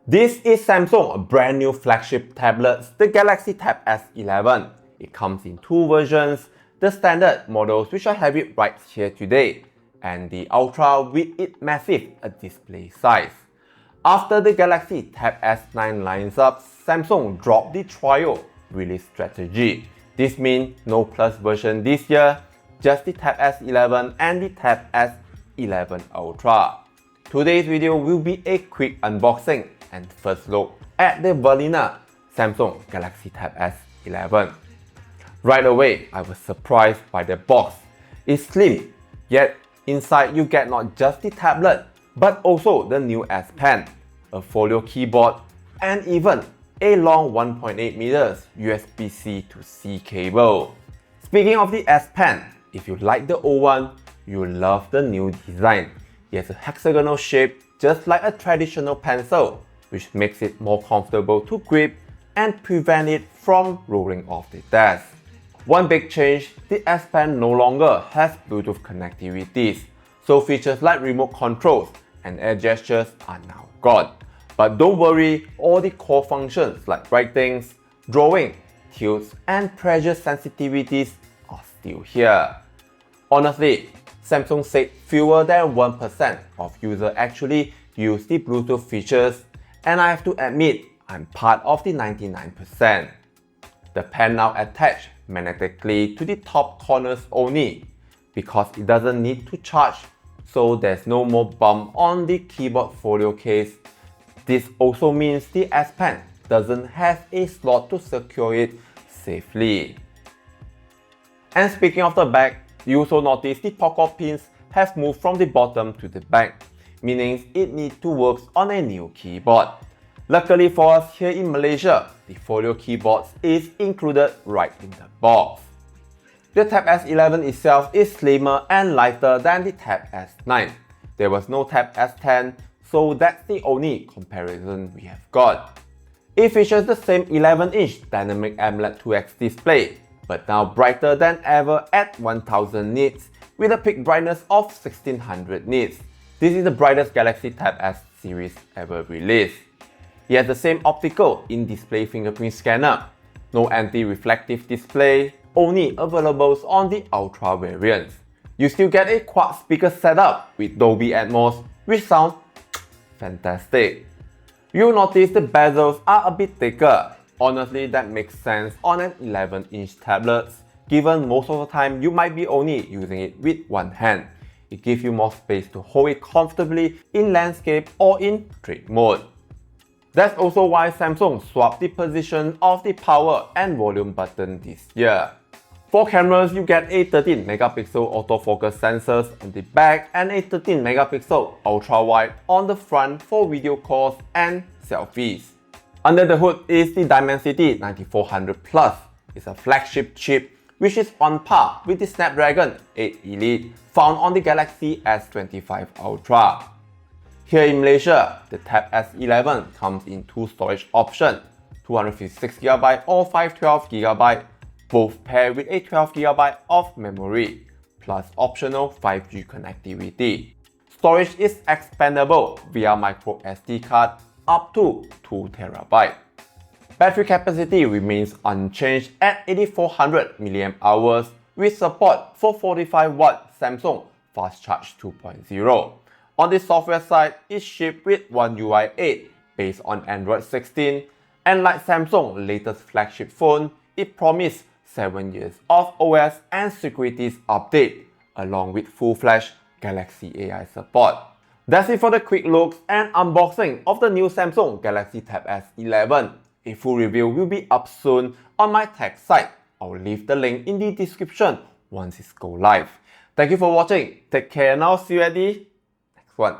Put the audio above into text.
This is Samsung's brand new flagship tablet, the Galaxy Tab S11. It comes in two versions, the standard models which I have it right here today, and the Ultra with its massive display size. After the Galaxy Tab S9 lines up, Samsung dropped the trial release strategy. This means no Plus version this year, just the Tab S11 and the Tab S11 Ultra. Today's video will be a quick unboxing and first look at the vanilla Samsung Galaxy Tab S11. Right away, I was surprised by the box. It's slim, yet inside you get not just the tablet, but also the new S Pen, a folio keyboard, and even a long 1.8 meters USB-C to C cable. Speaking of the S Pen, if you like the old one, you'll love the new design. It has a hexagonal shape just like a traditional pencil, which makes it more comfortable to grip and prevent it from rolling off the desk. One big change, the S Pen no longer has Bluetooth connectivities, so features like remote controls and air gestures are now gone. But don't worry, all the core functions like writing, drawing, tilts, and pressure sensitivities are still here. Honestly, Samsung said fewer than 1% of users actually use the Bluetooth features, and I have to admit, I'm part of the 99%. The pen now attached magnetically to the top corners only, because it doesn't need to charge, so there's no more bump on the keyboard folio case. This also means the S Pen doesn't have a slot to secure it safely. And speaking of the back, you also notice the pocket pins have moved from the bottom to the back, meaning it needs to work on a new keyboard. Luckily for us here in Malaysia, the folio keyboard is included right in the box. The Tab S11 itself is slimmer and lighter than the Tab S9. There was no Tab S10, so that's the only comparison we have got. It features the same 11-inch dynamic AMOLED 2X display, but now brighter than ever at 1000 nits with a peak brightness of 1600 nits. This is the brightest Galaxy Tab S series ever released. It has the same optical in-display fingerprint scanner, no anti-reflective display, only available on the Ultra variants. You still get a quad speaker setup with Dolby Atmos, which sounds fantastic. You'll notice the bezels are a bit thicker. Honestly, that makes sense on an 11-inch tablet, given most of the time you might be only using it with one hand. It gives you more space to hold it comfortably in landscape or in portrait mode. That's also why Samsung swapped the position of the power and volume button this year. For cameras, you get a 13-megapixel autofocus sensors on the back and a 13-megapixel ultra-wide on the front for video calls and selfies. Under the hood is the Dimensity 9400 Plus. It's a flagship chip which is on par with the Snapdragon 8 Elite found on the Galaxy S25 Ultra. Here in Malaysia, the Tab S11 comes in two storage options, 256GB or 512GB, both paired with a 12GB of memory, plus optional 5G connectivity. Storage is expandable via micro SD card up to 2TB. Battery capacity remains unchanged at 8400 mAh with support for 45W Samsung Fast Charge 2.0. On the software side, it's shipped with One UI 8 based on Android 16, and like Samsung's latest flagship phone, it promised 7 years of OS and securities update, along with full-fledged Galaxy AI support. That's it for the quick looks and unboxing of the new Samsung Galaxy Tab S11. A full review will be up soon on my tech site. I'll leave the link in the description once it's go live. Thank you for watching, take care and I'll see you at the next one.